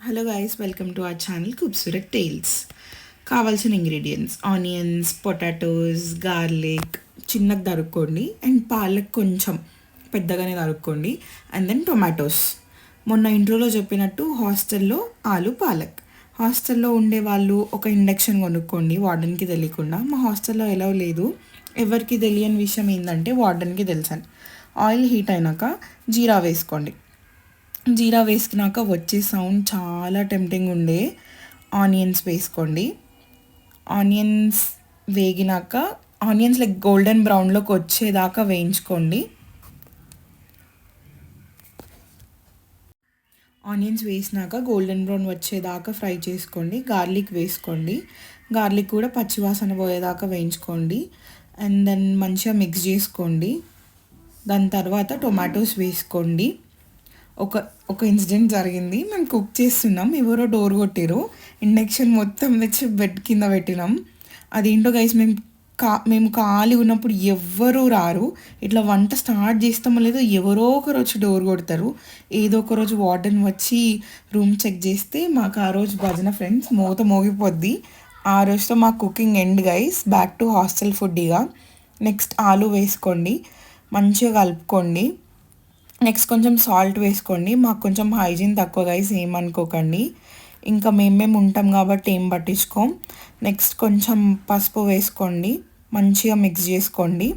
Hello guys, welcome to our channel Khoobsurat tales. కావాల్సిన ingredients: onions, potatoes, garlic చిన్నగా తరుక్కోండి, and palak కొంచెం పెద్దగానే తరుక్కోండి, అండ్ దెన్ టొమాటోస్. మొన్న ఇంట్రోలో చెప్పినట్టు హాస్టల్లో ఆలు పాలక్. హాస్టల్లో ఉండే వాళ్ళు ఒక ఇండక్షన్ కొనుక్కోండి, వార్డెన్కి తెలియకుండా. మా హాస్టల్లో ఎలా లేదు, ఎవరికి తెలియని విషయం ఏంటంటే వార్డెన్కి తెలుసని. ఆయిల్ హీట్ అయినాక జీరా వేసుకోండి. జీరా వేసుకున్నాక వచ్చే సౌండ్ చాలా టెంప్టింగ్ ఉండే. ఆనియన్స్ వేసుకోండి. ఆనియన్స్ వేగినాక ఆనియన్స్ లైక్ గోల్డెన్ బ్రౌన్లోకి వచ్చేదాకా వేయించుకోండి. ఆనియన్స్ వేసినాక గోల్డెన్ బ్రౌన్ వచ్చేదాకా ఫ్రై చేసుకోండి. గార్లిక్ వేసుకోండి. గార్లిక్ కూడా పచ్చివాసన పోయేదాకా వేయించుకోండి, అండ్ దెన్ మంచిగా మిక్స్ చేసుకోండి. దాని తర్వాత టొమాటోస్ వేసుకోండి. ఒక ఒక ఇన్సిడెంట్ జరిగింది. మేము కుక్ చేస్తున్నాం, ఎవరో డోర్ కొట్టారు. ఇండక్షన్ మొత్తం తెచ్చి బెడ్ కింద పెట్టినాం. అదేంటో గైస్, మేము ఖాళీ ఉన్నప్పుడు ఎవ్వరూ రారు. ఇట్లా వంట స్టార్ట్ చేస్తామో లేదో ఎవరో ఒకరు వచ్చి డోర్ కొడతారు. ఏదో ఒక రోజు వార్డెన్ వచ్చి రూమ్ చెక్ చేస్తే మాకు ఆ రోజు భజన ఫ్రెండ్స్ మూత మోగిపోద్ది. ఆ రోజుతో మా cooking end guys. Back to hostel food. ఇక నెక్స్ట్ ఆలు వేసుకోండి, మంచిగా కలుపుకోండి. నెక్స్ట్ కొంచెం సాల్ట్ వేసుకోండి. మాకు కొంచెం హైజీన్ తక్కువ గైస్, ఏమనుకోకండి. ఇంకా మేము ఉంటాం కాబట్టి ఏం పట్టించుకోం. నెక్స్ట్ కొంచెం పసుపు వేసుకోండి, మంచిగా మిక్స్ చేసుకోండి.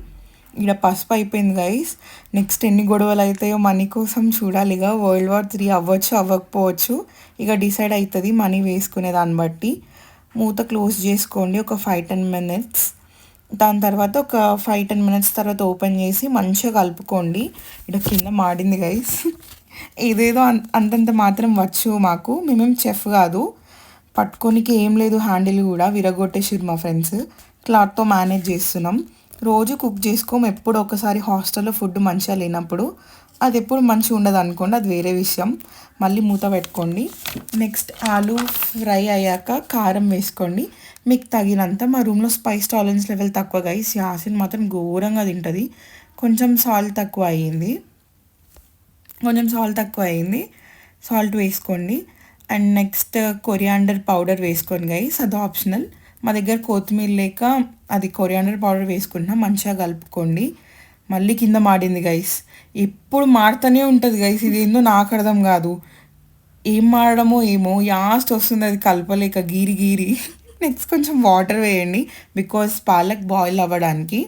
ఇక్కడ పసుపు అయిపోయింది గైస్. నెక్స్ట్ ఎన్ని గొడవలు అవుతాయో మనీ కోసం చూడాలి. ఇక World War III అవ్వచ్చు అవ్వకపోవచ్చు, ఇక డిసైడ్ అవుతుంది మనీ వేసుకునే దాన్ని బట్టి. మూత క్లోజ్ చేసుకోండి ఒక 5-10 minutes. దాని తర్వాత ఒక 5-10 minutes తర్వాత ఓపెన్ చేసి మంచిగా కలుపుకోండి. ఇక్కడ కింద మాడింది గైస్. ఏదేదో అంతంత మాత్రం వచ్చు మాకు, మేమేం చెఫ్ కాదు. పట్టుకోనికి ఏం లేదు, హ్యాండిల్ కూడా విరగొట్టేసిరు మా ఫ్రెండ్స్. క్లాత్తో మేనేజ్ చేస్తున్నాం. రోజు కుక్ చేసుకోం, ఎప్పుడు ఒకసారి హాస్టల్లో ఫుడ్ మంచిగా లేనప్పుడు. అది ఎప్పుడు మంచిగా ఉండదు అనుకోండి, అది వేరే విషయం. మళ్ళీ మూత పెట్టుకోండి. నెక్స్ట్ ఆలు ఫ్రై అయ్యాక కారం వేసుకోండి మీకు తగినంత. మా రూమ్లో స్పైస్ టాలరెన్స్ లెవెల్ తక్కువ గైస్. యాసిన్ మాత్రం ఘోరంగా తింటుంది. కొంచెం సాల్ట్ తక్కువ అయ్యింది, సాల్ట్ వేసుకోండి. అండ్ నెక్స్ట్ కొరియాండర్ పౌడర్ వేసుకోండి గైస్, అది ఆప్షనల్. మా దగ్గర కొత్తిమీర లేక అది కొరియాండర్ పౌడర్ వేసుకుంటున్నా. మంచిగా కలుపుకోండి. మళ్ళీ కింద మాడింది గైస్. ఎప్పుడు మాడుతూనే ఉంటుంది గైస్, ఇది ఏందో నాకు అర్థం కాదు. ఏం మాడమో ఏమో, యాస్ట్ వస్తుంది అది కలపలేక గీరి గీరి. నెక్స్ట్ కొంచెం వాటర్ వేయండి, బికాజ్ పాలక్ బాయిల్ అవ్వడానికి.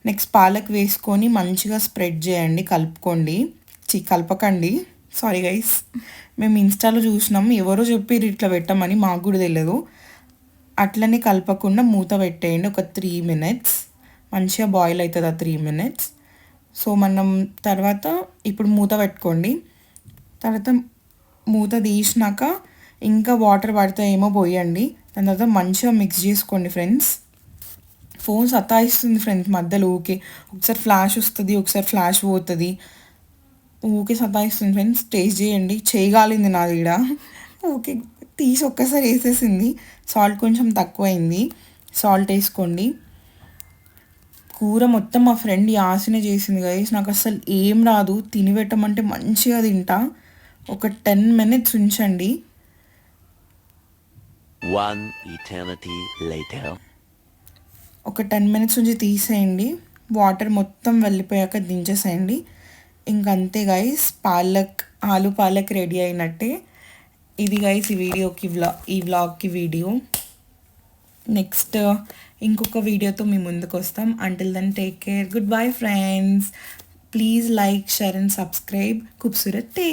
నెక్స్ట్ పాలక్ వేసుకొని మంచిగా స్ప్రెడ్ చేయండి, కలుపుకోండి. కలపకండి, సారీ గైస్. మేము ఇన్స్టాలో చూసినాం, ఎవరో చెప్పారు ఇట్లా పెట్టమని, మాకు కూడా తెలియదు. అట్లనే కలపకుండా మూత పెట్టేయండి ఒక 3 minutes. మంచిగా బాయిల్ అవుతుంది ఆ 3 minutes. సో మనం తర్వాత ఇప్పుడు మూత పెట్టుకోండి. తర్వాత మూత తీసినాక ఇంకా వాటర్ పడతాయేమో పోయండి. దాని తర్వాత మంచిగా మిక్స్ చేసుకోండి ఫ్రెండ్స్. ఫోన్ సతాయిస్తుంది ఫ్రెండ్స్ మధ్యలో ఊకే. ఒకసారి ఫ్లాష్ వస్తుంది, ఒకసారి ఫ్లాష్ పోతుంది, ఊకే సతాయిస్తుంది ఫ్రెండ్స్. టేస్ట్ చేయండి. చేయగాలింది నాది ఈడ, ఊకే తీసి ఒక్కసారి వేసేసింది. సాల్ట్ కొంచెం తక్కువైంది, సాల్ట్ వేసుకోండి. కూర మొత్తం మా ఫ్రెండ్ యాసినే చేసింది గైస్. నాకు అసలు ఏం రాదు, తిని పెట్టమంటే మంచిగా తింటా. ఒక 10 minutes ఉంచండి. ఒక 10 minutes నుంచి తీసేయండి. వాటర్ మొత్తం వెళ్ళిపోయాక దించేసేయండి. ఇంకంతే గైస్, ఆలు పాలక్ రెడీ అయినట్టే. ఇది గైస్ ఈ వ్లాగ్కి వీడియో. నెక్స్ట్ ఇంకొక వీడియోతో మీ ముందుకు వస్తాం. Until then take care, good bye friends. Please like, share and subscribe Khoobsurat tiles.